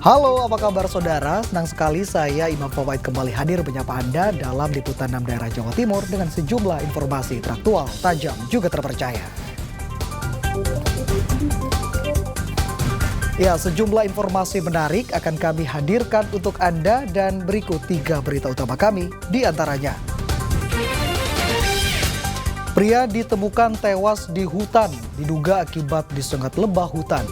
Halo, apa kabar saudara? Senang sekali saya Imam Fawaid kembali hadir menyapa Anda dalam liputan 6 daerah Jawa Timur dengan sejumlah informasi teraktual, tajam, juga terpercaya. Ya, sejumlah informasi menarik akan kami hadirkan untuk Anda dan berikut 3 berita utama kami di antaranya. Pria ditemukan tewas di hutan, diduga akibat disengat lebah hutan.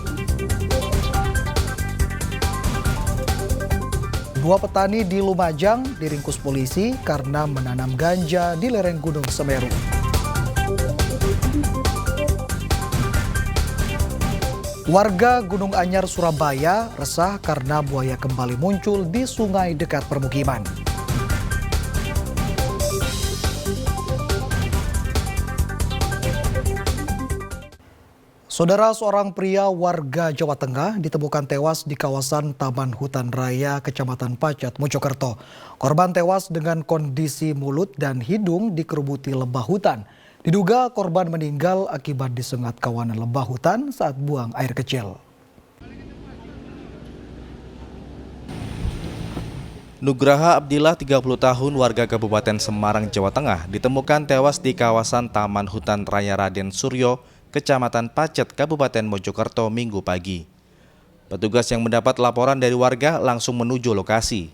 2 petani di Lumajang diringkus polisi karena menanam ganja di lereng Gunung Semeru. Warga Gunung Anyar, Surabaya resah karena buaya kembali muncul di sungai dekat permukiman. Saudara, seorang pria warga Jawa Tengah ditemukan tewas di kawasan Taman Hutan Raya, Kecamatan Pacet, Mojokerto. Korban tewas dengan kondisi mulut dan hidung dikerubuti lebah hutan. Diduga korban meninggal akibat disengat kawanan lebah hutan saat buang air kecil. Nugraha Abdillah, 30 tahun, warga Kabupaten Semarang, Jawa Tengah, ditemukan tewas di kawasan Taman Hutan Raya Raden Suryo, Kecamatan Pacet, Kabupaten Mojokerto, Minggu pagi. Petugas yang mendapat laporan dari warga langsung menuju lokasi.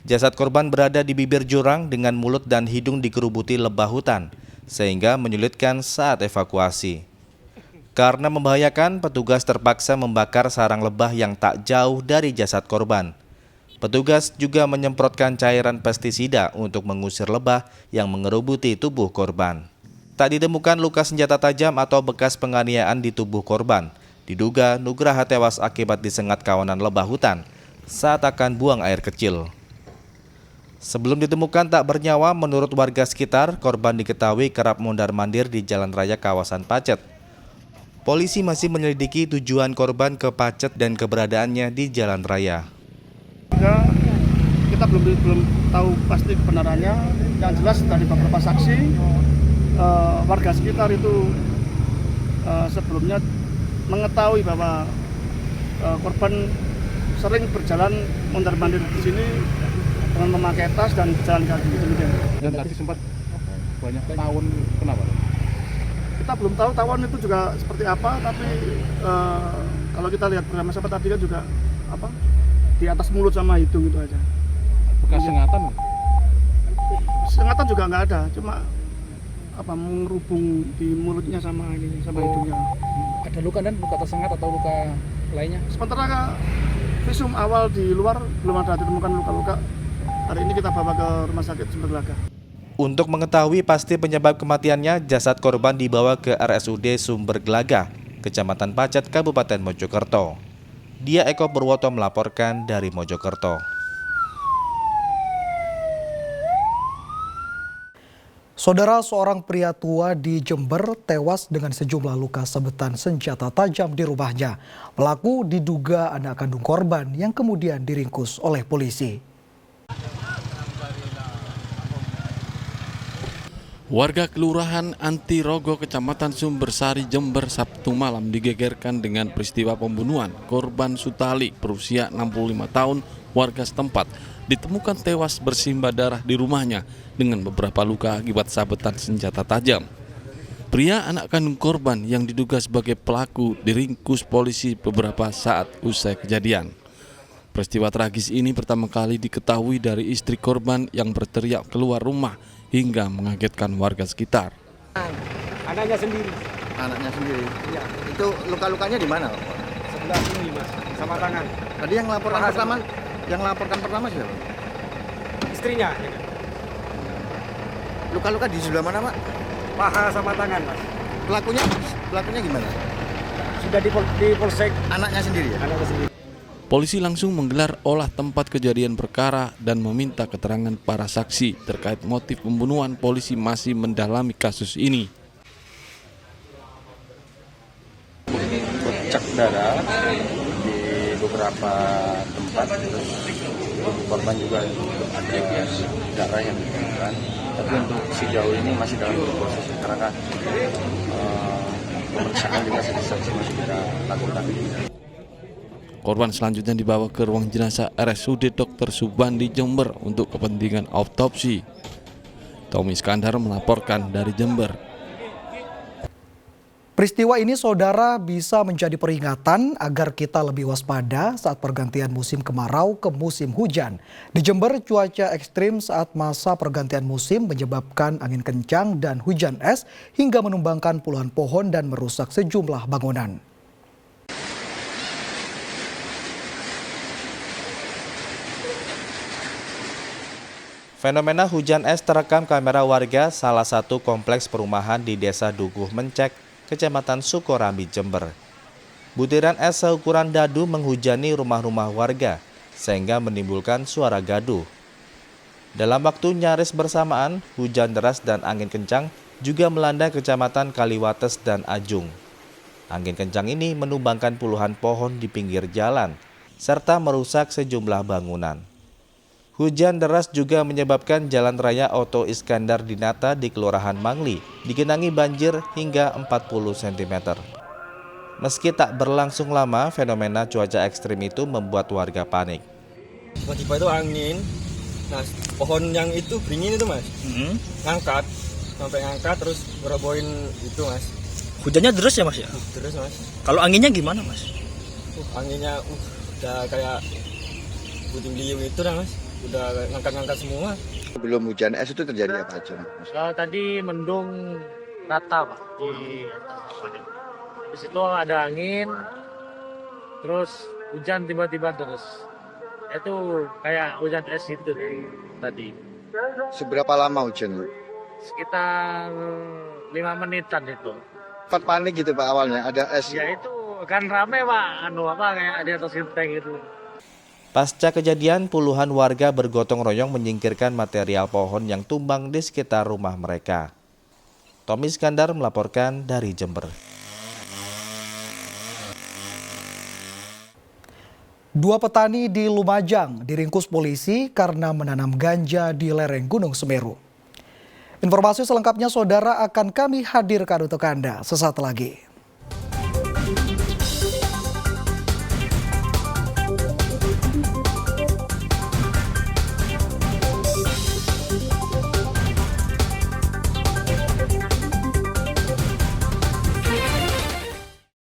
Jasad korban berada di bibir jurang dengan mulut dan hidung dikerubuti lebah hutan, sehingga menyulitkan saat evakuasi. Karena membahayakan, petugas terpaksa membakar sarang lebah yang tak jauh dari jasad korban. Petugas juga menyemprotkan cairan pestisida untuk mengusir lebah yang mengerubuti tubuh korban. Tak ditemukan luka senjata tajam atau bekas penganiayaan di tubuh korban. Diduga Nugraha tewas akibat disengat kawanan lebah hutan saat akan buang air kecil. Sebelum ditemukan tak bernyawa, menurut warga sekitar, korban diketahui kerap mondar-mandir di jalan raya kawasan Pacet. Polisi masih menyelidiki tujuan korban ke Pacet dan keberadaannya di jalan raya. Kita belum tahu pasti kebenarannya. Yang jelas dari beberapa saksi, warga sekitar itu sebelumnya mengetahui bahwa korban sering berjalan mondar-mandir di sini dengan memakai tas dan berjalan kaki. Dan tadi sempat banyak tawon, kenapa? Kita belum tahu tawon itu juga seperti apa, tapi kalau kita lihat bersama sama tadi kan juga di atas mulut sama hidung itu aja. Bekas sengatan? Sengatan juga nggak ada, cuma mengerubung di mulutnya sama hidungnya. Ada luka dan luka tersengat atau luka lainnya? Sementara visum awal di luar belum ada ditemukan luka-luka. Hari ini kita bawa ke Rumah Sakit Sumber Gelaga. Untuk mengetahui pasti penyebab kematiannya, jasad korban dibawa ke RSUD Sumber Gelaga, Kecamatan Pacet, Kabupaten Mojokerto. Dia Eko Purwoto melaporkan dari Mojokerto. Saudara, seorang pria tua di Jember tewas dengan sejumlah luka sabetan senjata tajam di rumahnya. Pelaku diduga anak kandung korban yang kemudian diringkus oleh polisi. Warga Kelurahan Antirogo, Kecamatan Sumbersari, Jember, Sabtu malam digegerkan dengan peristiwa pembunuhan korban Sutali berusia 65 tahun, warga setempat, ditemukan tewas bersimbah darah di rumahnya dengan beberapa luka akibat sabetan senjata tajam. Pria anak kandung korban yang diduga sebagai pelaku diringkus polisi beberapa saat usai kejadian. Peristiwa tragis ini pertama kali diketahui dari istri korban yang berteriak keluar rumah hingga mengagetkan warga sekitar. Anaknya sendiri. Anaknya sendiri? Iya. Itu luka-lukanya di mana? Sebelah sini, Mas, sama tangan. Tadi yang laporkan pertama siapa? Istrinya. Luka-luka di sebelah mana, Pak? Paha sama tangan, Mas. Pelakunya gimana? Sudah di polsek. Anaknya sendiri ya? Anaknya sendiri. Polisi langsung menggelar olah tempat kejadian perkara dan meminta keterangan para saksi terkait motif pembunuhan. Polisi masih mendalami kasus ini. Bercak darah di beberapa tempat, terus korban juga ada darah yang ditemukan. Tapi untuk sejauh ini masih dalam proses karena pemeriksaan juga saksi masih kita lakukan. Korban selanjutnya dibawa ke ruang jenazah RSUD Dr. Subandi Jember untuk kepentingan autopsi. Tommy Iskandar melaporkan dari Jember. Peristiwa ini saudara bisa menjadi peringatan agar kita lebih waspada saat pergantian musim kemarau ke musim hujan. Di Jember, cuaca ekstrim saat masa pergantian musim menyebabkan angin kencang dan hujan es hingga menumbangkan puluhan pohon dan merusak sejumlah bangunan. Fenomena hujan es terekam kamera warga salah satu kompleks perumahan di Desa Dukuh Mencek, Kecamatan Sukorambi, Jember. Butiran es seukuran dadu menghujani rumah-rumah warga sehingga menimbulkan suara gaduh. Dalam waktu nyaris bersamaan, hujan deras dan angin kencang juga melanda Kecamatan Kaliwates dan Ajung. Angin kencang ini menumbangkan puluhan pohon di pinggir jalan serta merusak sejumlah bangunan. Hujan deras juga menyebabkan Jalan Raya Oto Iskandar Dinata di Kelurahan Mangli digenangi banjir hingga 40 cm. Meski tak berlangsung lama, fenomena cuaca ekstrim itu membuat warga panik. Tiba-tiba itu angin, nah pohon yang itu beringin itu mas, ngangkat, sampai ngangkat terus ngerobohin itu mas. Hujannya deras ya mas ya? Terus mas, Kalau anginnya gimana mas? anginnya udah kayak puting beliung itu dah mas, udah ngangkat-ngangkat semua. Sebelum hujan es itu terjadi apa aja? Tadi mendung rata pak di situ ada angin, terus hujan tiba-tiba terus. Itu kayak hujan es itu tadi. Seberapa lama hujan? Sekitar 5 menitan itu. Sempat panik gitu Pak awalnya, ada es. Ya itu kan rame pak, kayak di atas genteng itu. Pasca kejadian, puluhan warga bergotong royong menyingkirkan material pohon yang tumbang di sekitar rumah mereka. Tommy Iskandar melaporkan dari Jember. Dua petani di Lumajang diringkus polisi karena menanam ganja di lereng Gunung Semeru. Informasi selengkapnya saudara akan kami hadirkan untuk Anda sesaat lagi.